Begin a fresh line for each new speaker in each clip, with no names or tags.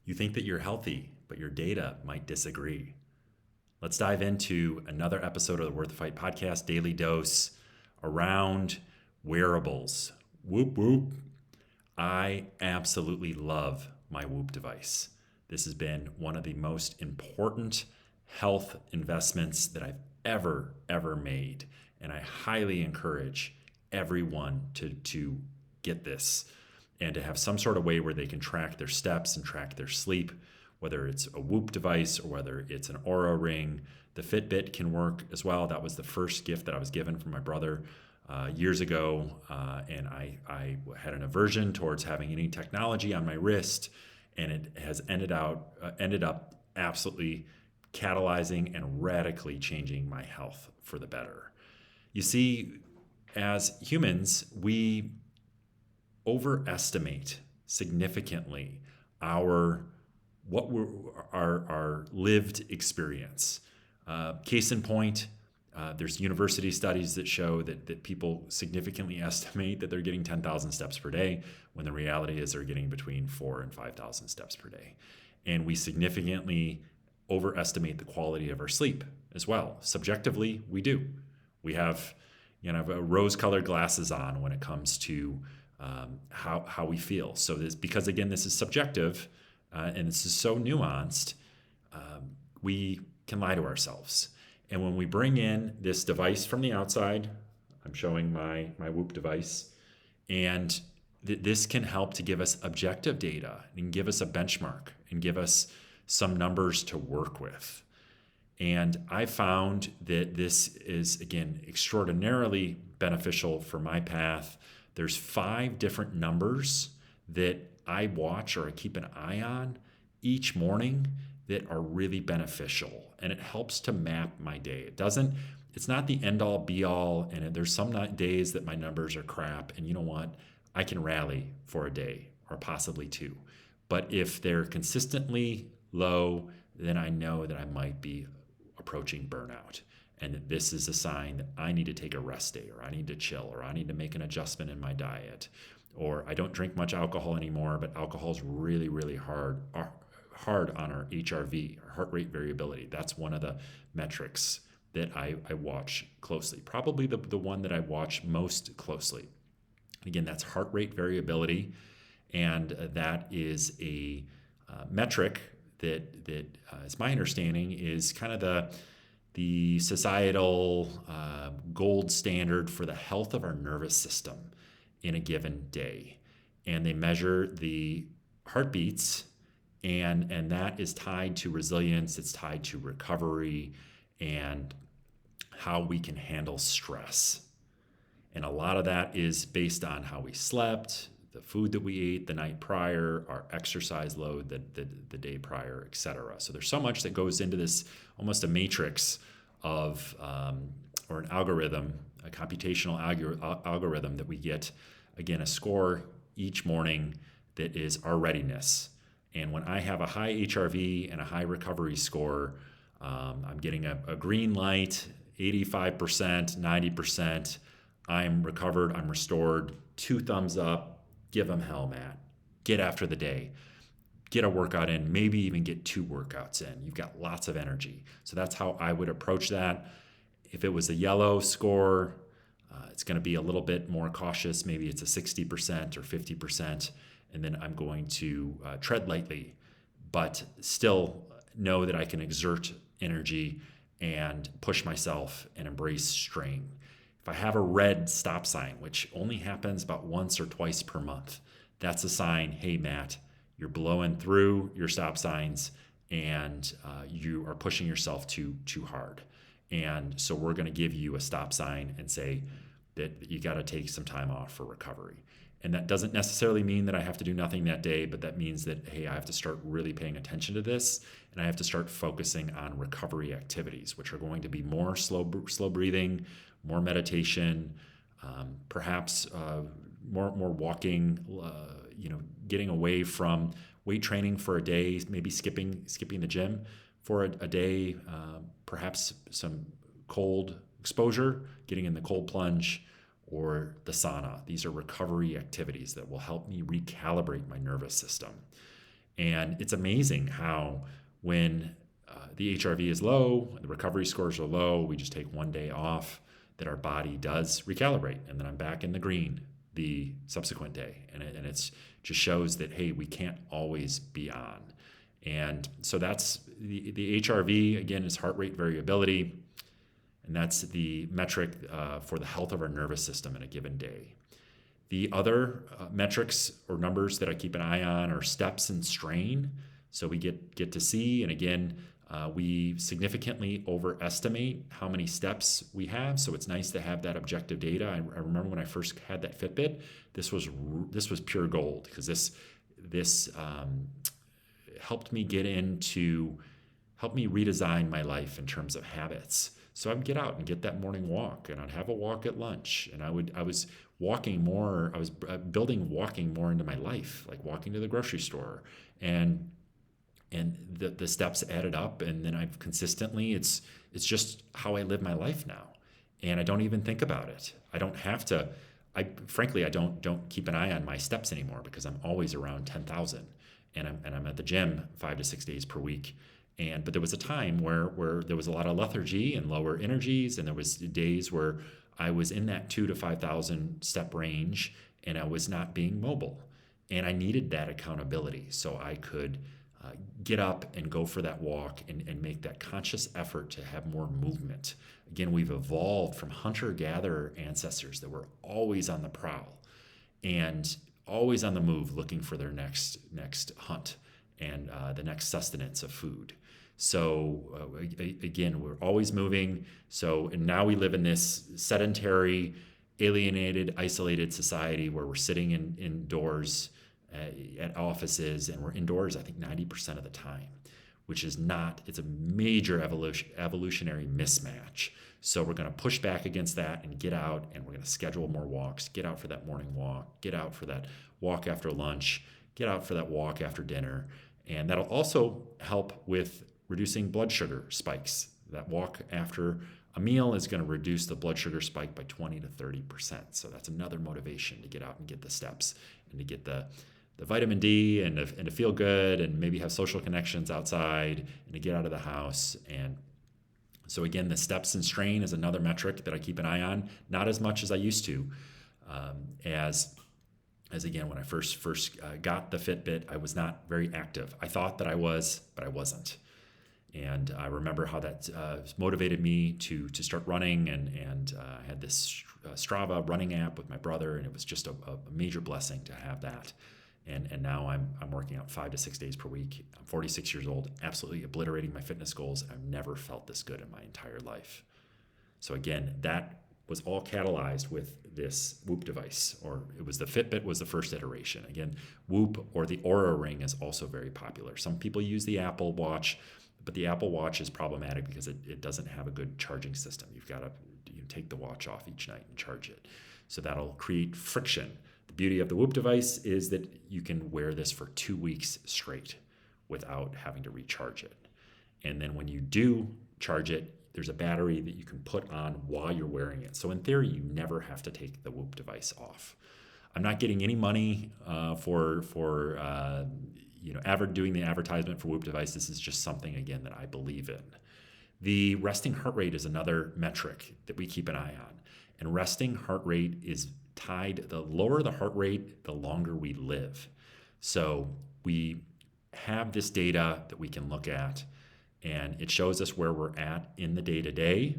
You think that you're healthy, but your data might disagree. Let's dive into another episode of the Worth the Fight podcast, Daily Dose, around wearables. Whoop, whoop. I absolutely love my Whoop device. This has been one of the most important health investments that I've ever made. And I highly encourage everyone to get this and to have some sort of way where they can track their steps and track their sleep, whether it's a Whoop device or whether it's an Oura ring. The Fitbit can work as well. That was the first gift that I was given from my brother years ago, and I had an aversion towards having any technology on my wrist, and it has ended up absolutely catalyzing and radically changing my health for the better. You see, as humans, we overestimate significantly our lived experience. Case in point, there's university studies that show that people significantly estimate that they're getting 10,000 steps per day, when the reality is they're getting between 4,000 and 5,000 steps per day. And we significantly overestimate the quality of our sleep as well. Subjectively, we do. We have rose-colored glasses on when it comes to how we feel. So this, because again, this is subjective and this is so nuanced, we can lie to ourselves. And when we bring in this device from the outside, I'm showing my Whoop device, and this can help to give us objective data and give us a benchmark and give us some numbers to work with. And I found that this is, again, extraordinarily beneficial for my path. There's 5 different numbers that I watch or I keep an eye on each morning that are really beneficial, and it helps to map my day. It's not the end all be all, and there's some days that my numbers are crap, and you know what? I can rally for a day or possibly 2. But if they're consistently low, then I know that I might be approaching burnout, and that this is a sign that I need to take a rest day, or I need to chill, or I need to make an adjustment in my diet, or I don't drink much alcohol anymore, but alcohol is really hard on our HRV, our heart rate variability. That's one of the metrics that I watch closely, probably the one that I watch most closely. Again, that's heart rate variability, and that is a metric that as my understanding, is kind of the societal gold standard for the health of our nervous system in a given day. And they measure the heartbeats, and that is tied to resilience, it's tied to recovery, and how we can handle stress. And a lot of that is based on how we slept, the food that we ate the night prior, our exercise load the day prior, etc. So there's so much that goes into this, almost a matrix of, or an algorithm, a computational algorithm that we get, again, a score each morning that is our readiness. And when I have a high HRV and a high recovery score, I'm getting a green light, 85%, 90%. I'm recovered, I'm restored, 2 thumbs up. Give them hell, Matt. Get after the day. Get a workout in, maybe even get 2 workouts in. You've got lots of energy. So that's how I would approach that. If it was a yellow score, it's going to be a little bit more cautious. Maybe it's a 60% or 50%. And then I'm going to tread lightly, but still know that I can exert energy and push myself and embrace strain. If I have a red stop sign, which only happens about once or twice per month, that's a sign, hey, Matt, you're blowing through your stop signs and you are pushing yourself too hard. And so we're going to give you a stop sign and say that you got to take some time off for recovery. And that doesn't necessarily mean that I have to do nothing that day, but that means that, hey, I have to start really paying attention to this, and I have to start focusing on recovery activities, which are going to be more slow breathing, more meditation, perhaps more walking, getting away from weight training for a day, maybe skipping the gym for a day, perhaps some cold exposure, getting in the cold plunge, or the sauna. These are recovery activities that will help me recalibrate my nervous system. And it's amazing how when the HRV is low, the recovery scores are low, we just take one day off, that our body does recalibrate. And then I'm back in the green the subsequent day. And it's just shows that, hey, we can't always be on. And so that's the HRV, again, is heart rate variability. And that's the metric for the health of our nervous system in a given day. The other metrics or numbers that I keep an eye on are steps and strain. So we get to see, and again, we significantly overestimate how many steps we have. So it's nice to have that objective data. I remember when I first had that Fitbit, this was pure gold, because this helped me help me redesign my life in terms of habits. So I would get out and get that morning walk, and I'd have a walk at lunch, and I was walking more. I was building walking more into my life, like walking to the grocery store, and the steps added up, and then I've consistently, it's just how I live my life now, and I don't even think about it. I don't have to. Frankly, I don't keep an eye on my steps anymore, because I'm always around 10,000, and I'm at the gym 5 to 6 days per week. But there was a time where there was a lot of lethargy and lower energies, and there was days where I was in that 2,000 to 5,000 step range, and I was not being mobile, and I needed that accountability so I could get up and go for that walk and make that conscious effort to have more movement. Again, we've evolved from hunter-gatherer ancestors that were always on the prowl and always on the move, looking for their next hunt and the next sustenance of food. So again, we're always moving. So and now we live in this sedentary, alienated, isolated society where we're sitting indoors at offices, and we're indoors, I think 90% of the time, which is not, it's a major evolutionary mismatch. So we're going to push back against that and get out, and we're going to schedule more walks, get out for that morning walk, get out for that walk after lunch, get out for that walk after dinner. And that'll also help with reducing blood sugar spikes. That walk after a meal is going to reduce the blood sugar spike by 20 to 30%. So that's another motivation to get out and get the steps and to get the vitamin D and to feel good and maybe have social connections outside and to get out of the house. And so again, the steps and strain is another metric that I keep an eye on, not as much as I used to. As again, when I first got the Fitbit, I was not very active. I thought that I was, but I wasn't. And I remember how that motivated me to start running, and I had this Strava running app with my brother, and it was just a major blessing to have that. And now I'm working out 5 to 6 days per week. I'm 46 years old, absolutely obliterating my fitness goals. I've never felt this good in my entire life. So again, that was all catalyzed with this Whoop device, or it was the Fitbit was the first iteration. Again, Whoop or the Oura Ring is also very popular. Some people use the Apple Watch, but the Apple Watch is problematic because it doesn't have a good charging system. You've got to take the watch off each night and charge it. So that'll create friction. The beauty of the Whoop device is that you can wear this for 2 weeks straight without having to recharge it. And then when you do charge it, there's a battery that you can put on while you're wearing it. So in theory, you never have to take the Whoop device off. I'm not getting any money for doing the advertisement for Whoop device. This is just something, again, that I believe in. The resting heart rate is another metric that we keep an eye on. And resting heart rate is tied, the lower the heart rate, the longer we live. So we have this data that we can look at, and it shows us where we're at in the day-to-day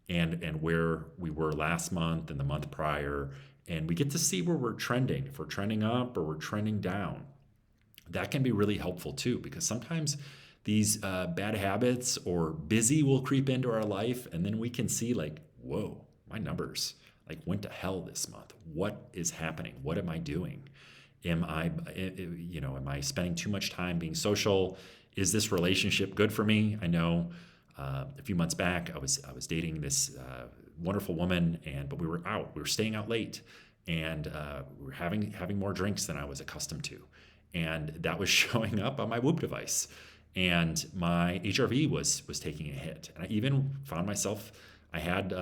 and where we were last month and the month prior. And we get to see where we're trending, if we're trending up or we're trending down. That can be really helpful too, because sometimes these bad habits or busy will creep into our life, and then we can see like, whoa, my numbers like went to hell this month. What is happening? What am I doing? Am I spending too much time being social? Is this relationship good for me? I know a few months back I was dating this wonderful woman, but we were staying out late, and we were having more drinks than I was accustomed to, and that was showing up on my Whoop device, and my HRV was taking a hit, and I even found myself, I had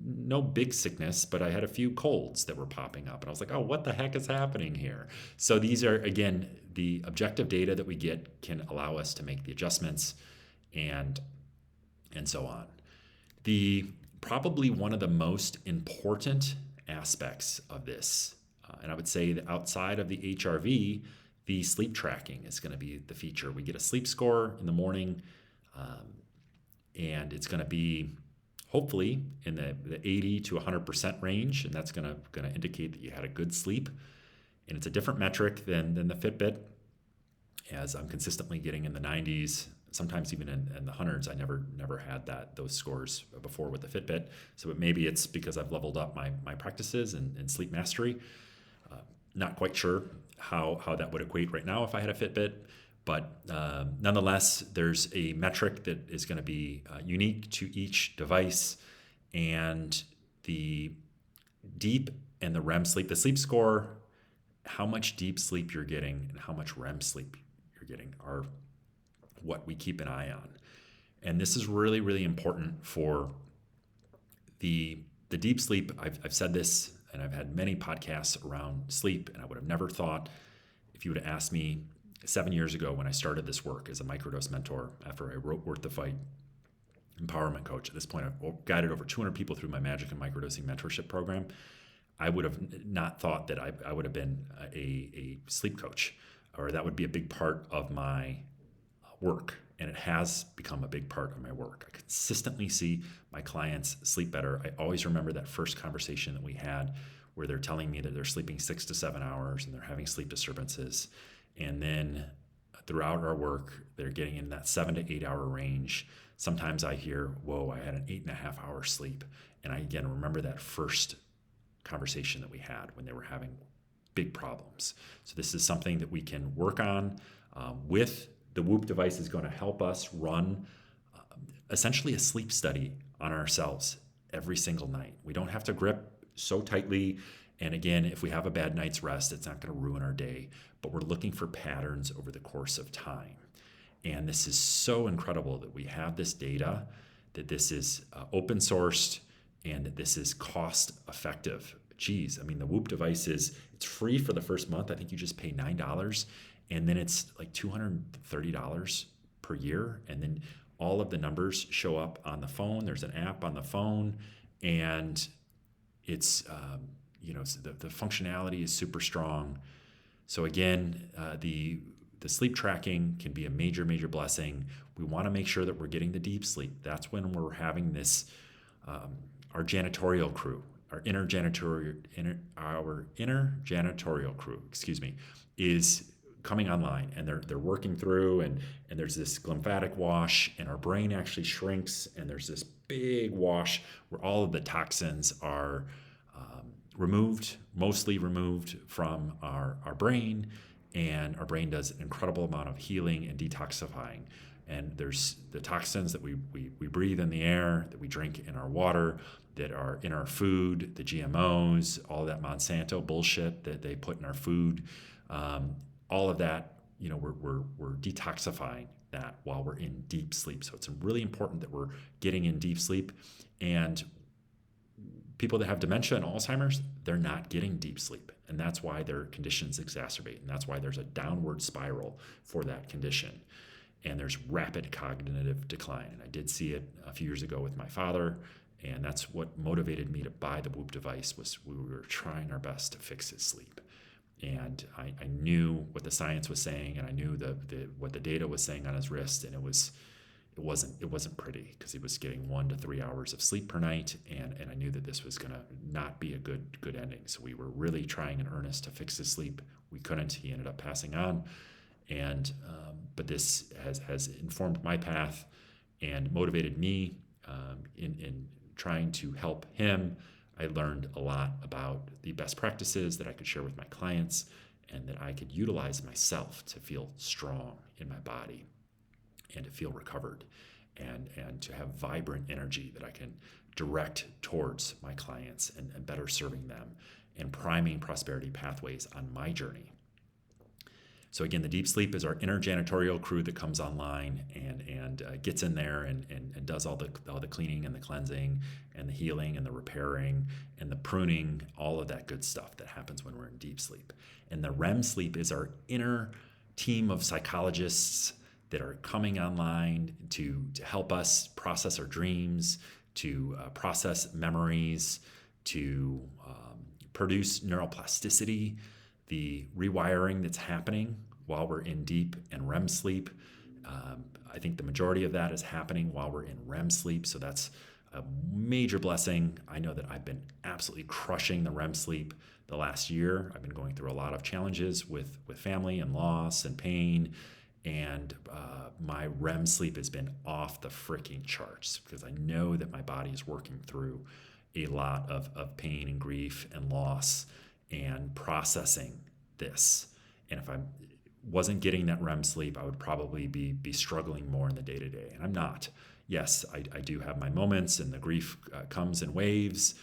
no big sickness, but I had a few colds that were popping up. And I was like, oh, what the heck is happening here? So these are, again, the objective data that we get can allow us to make the adjustments and so on. Probably one of the most important aspects of this, and I would say that outside of the HRV, the sleep tracking is going to be the feature. We get a sleep score in the morning, and it's going to be hopefully in the 80 to 100% range, and that's going to indicate that you had a good sleep. And it's a different metric than the Fitbit, as I'm consistently getting in the 90s, sometimes even in the hundreds. I never had those scores before with the Fitbit. So maybe it's because I've leveled up my practices and sleep mastery. Not quite sure how that would equate right now if I had a Fitbit. But nonetheless, there's a metric that is going to be unique to each device. And the deep and the REM sleep, the sleep score, how much deep sleep you're getting and how much REM sleep you're getting are what we keep an eye on. And this is really, really important for the deep sleep. I've said this, and I've had many podcasts around sleep, and I would have never thought, if you would have asked me 7 years ago when I started this work as a microdose mentor, after I wrote Worth the Fight, empowerment coach. At this point, I've guided over 200 people through my magic and microdosing mentorship program. I would have not thought that I would have been a sleep coach, or that would be a big part of my work. And it has become a big part of my work. I consistently see my clients sleep better. I always remember that first conversation that we had where they're telling me that they're sleeping 6 to 7 hours and they're having sleep disturbances. And then throughout our work, they're getting in that 7 to 8 hour range. Sometimes I hear, whoa, I had an 8.5 hour sleep. And I, again, remember that first conversation that we had when they were having big problems. So this is something that we can work on with the Whoop device. Is going to help us run essentially a sleep study on ourselves every single night. We don't have to grip so tightly. And again, if we have a bad night's rest, it's not going to ruin our day, but we're looking for patterns over the course of time. And this is so incredible that we have this data, that this is open sourced, and that this is cost effective. Geez, I mean, the Whoop device it's free for the first month. I think you just pay $9, and then it's like $230 per year. And then all of the numbers show up on the phone. There's an app on the phone, and it's, the functionality is super strong. So again, the sleep tracking can be a major, major blessing. We want to make sure that we're getting the deep sleep. That's when we're having this, our janitorial crew, our inner janitorial crew, is coming online, and they're working through, and there's this lymphatic wash, and our brain actually shrinks, and there's this big wash where all of the toxins are mostly removed from our brain, and our brain does an incredible amount of healing and detoxifying. And there's the toxins that we breathe in the air, that we drink in our water, that are in our food, the GMOs, all that Monsanto bullshit that they put in our food, all of that, we're detoxifying that while we're in deep sleep. So it's really important that we're getting in deep sleep. And people that have dementia and Alzheimer's, they're not getting deep sleep. And that's why their conditions exacerbate. And that's why there's a downward spiral for that condition. And there's rapid cognitive decline. And I did see it a few years ago with my father. And that's what motivated me to buy the Whoop device, was we were trying our best to fix his sleep. And I knew what the science was saying, and I knew what the data was saying on his wrist, and it wasn't pretty, because he was getting 1 to 3 hours of sleep per night, and I knew that this was going to not be a good ending. So we were really trying in earnest to fix his sleep. We couldn't. He ended up passing on, and but this has informed my path and motivated me in trying to help him. I learned a lot about the best practices that I could share with my clients, and that I could utilize myself to feel strong in my body and to feel recovered, and to have vibrant energy that I can direct towards my clients and better serving them and priming prosperity pathways on my journey. So again, the deep sleep is our inner janitorial crew that comes online, and and gets in there and does all the cleaning and the cleansing and the healing and the repairing and the pruning, all of that good stuff that happens when we're in deep sleep. And the REM sleep is our inner team of psychologists that are coming online to help us process our dreams, to process memories, to produce neuroplasticity, the rewiring that's happening while we're in deep and REM sleep. I think the majority of that is happening while we're in REM sleep, so that's a major blessing. I know that I've been absolutely crushing the REM sleep the last year. I've been going through a lot of challenges with family and loss and pain, and my REM sleep has been off the freaking charts because I know that my body is working through a lot of pain and grief and loss and processing this. And if I wasn't getting that REM sleep, I would probably be struggling more in the day-to-day, and I'm not. Yes, I do have my moments, and the grief comes in waves,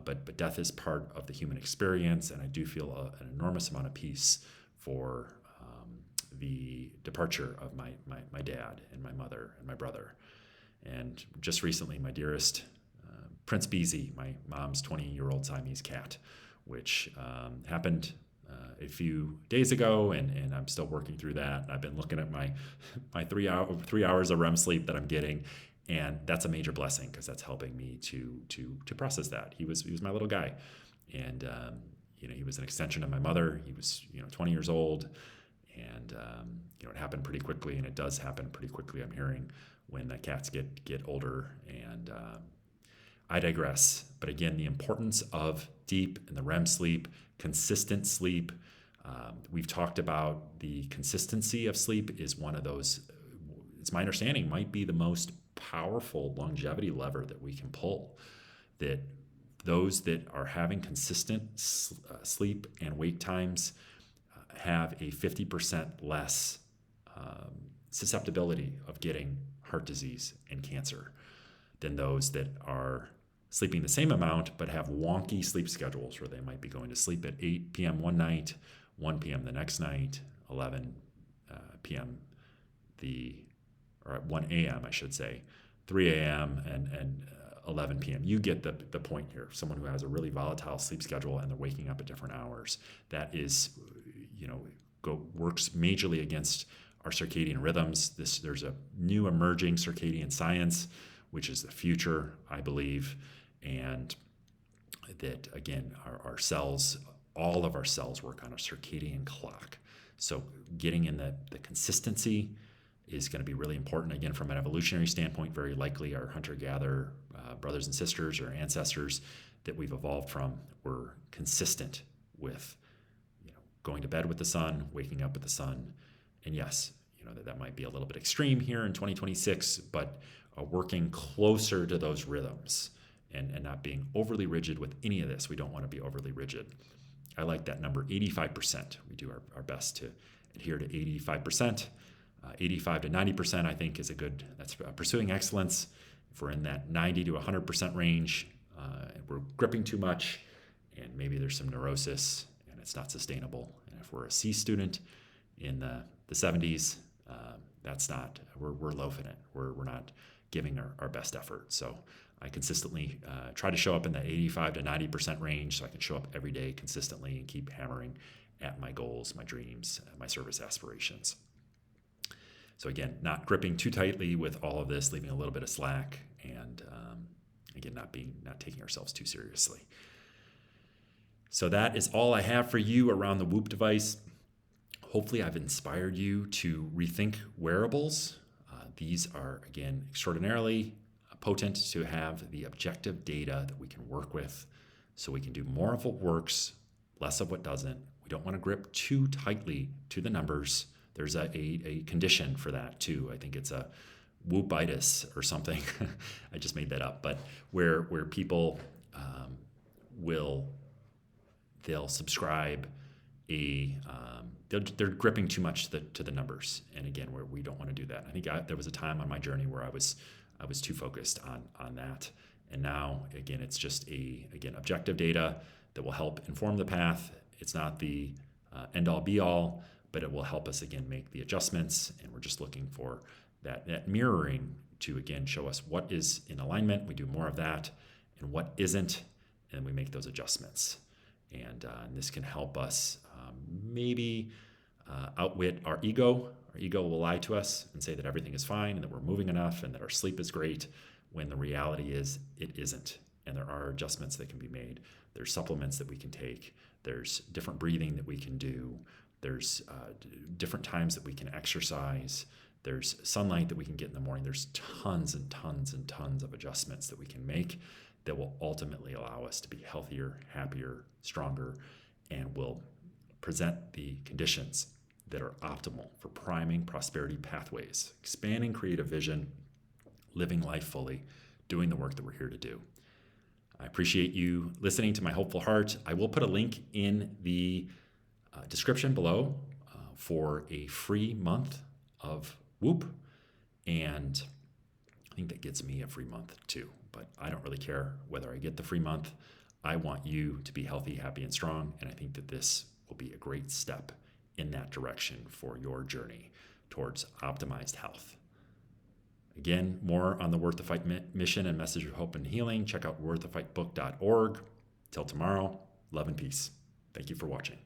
but death is part of the human experience, and I do feel an enormous amount of peace for the departure of my dad and my mother and my brother. And just recently, my dearest, Prince Beezy, my mom's 20-year-old Siamese cat, which happened a few days ago, and I'm still working through that. And I've been looking at my 3 hours of REM sleep that I'm getting, and that's a major blessing because that's helping me to process that. He was my little guy, and he was an extension of my mother. He was 20 years old, and it happened pretty quickly, and it does happen pretty quickly. I'm hearing when the cats get older, and I digress. But again, the importance of deep and the REM sleep, consistent sleep. We've talked about the consistency of sleep is one of those, it's my understanding, might be the most powerful longevity lever that we can pull. That those that are having consistent sleep and wake times have a 50% less susceptibility of getting heart disease and cancer than those that are sleeping the same amount but have wonky sleep schedules where they might be going to sleep at 8 p.m. one night, 1 p.m. the next night, 11 p.m. or 1 a.m. I should say, 3 a.m. and 11 p.m. You get the point here. Someone who has a really volatile sleep schedule and they're waking up at different hours. That is, works majorly against our circadian rhythms. There's a new emerging circadian science, which is the future, I believe, and that, again, our cells, all of our cells work on a circadian clock. So getting in the consistency is going to be really important. Again, from an evolutionary standpoint, very likely our hunter-gatherer brothers and sisters or ancestors that we've evolved from were consistent with going to bed with the sun, waking up with the sun. And yes, that might be a little bit extreme here in 2026, but working closer to those rhythms and not being overly rigid with any of this. We don't want to be overly rigid. I like that number, 85%. We do our best to adhere to 85%. 85 to 90%, I think, is that's pursuing excellence. If we're in that 90 to 100% range, and we're gripping too much, and maybe there's some neurosis, and it's not sustainable. And if we're a C student in the 70s, we're loafing it. We're not giving our best effort. So I consistently try to show up in the 85 to 90% range so I can show up every day consistently and keep hammering at my goals, my dreams, my service aspirations. So again, not gripping too tightly with all of this, leaving a little bit of slack, and again, not taking ourselves too seriously. So that is all I have for you around the Whoop device. Hopefully I've inspired you to rethink wearables. These are, again, extraordinarily potent to have the objective data that we can work with so we can do more of what works, less of what doesn't. We don't want to grip too tightly to the numbers. There's a condition for that too. I think it's a whoopitis or something. I just made that up. But where people they'll subscribe they're gripping too much to the numbers. And again, where we don't want to do that. I think there was a time on my journey where I was too focused on that. And now, again, it's just objective data that will help inform the path. It's not the end all be all, but it will help us, again, make the adjustments. And we're just looking for that mirroring to, again, show us what is in alignment. We do more of that, and what isn't, and we make those adjustments. And this can help us maybe outwit our ego. Our ego will lie to us and say that everything is fine and that we're moving enough and that our sleep is great, when the reality is it isn't. And there are adjustments that can be made. There's supplements that we can take. There's different breathing that we can do. There's different times that we can exercise. There's sunlight that we can get in the morning. There's tons and tons and tons of adjustments that we can make that will ultimately allow us to be healthier, happier, stronger, and will present the conditions that are optimal for priming prosperity pathways, expanding creative vision, living life fully, doing the work that we're here to do. I appreciate you listening to my hopeful heart. I will put a link in the description below for a free month of Whoop, and I think that gets me a free month too, but I don't really care whether I get the free month. I want you to be healthy, happy, and strong, and I think that this will be a great step in that direction for your journey towards optimized health. Again, more on the Worth the Fight mission and message of hope and healing. Check out worththefightbook.org. Till tomorrow, love and peace. Thank you for watching.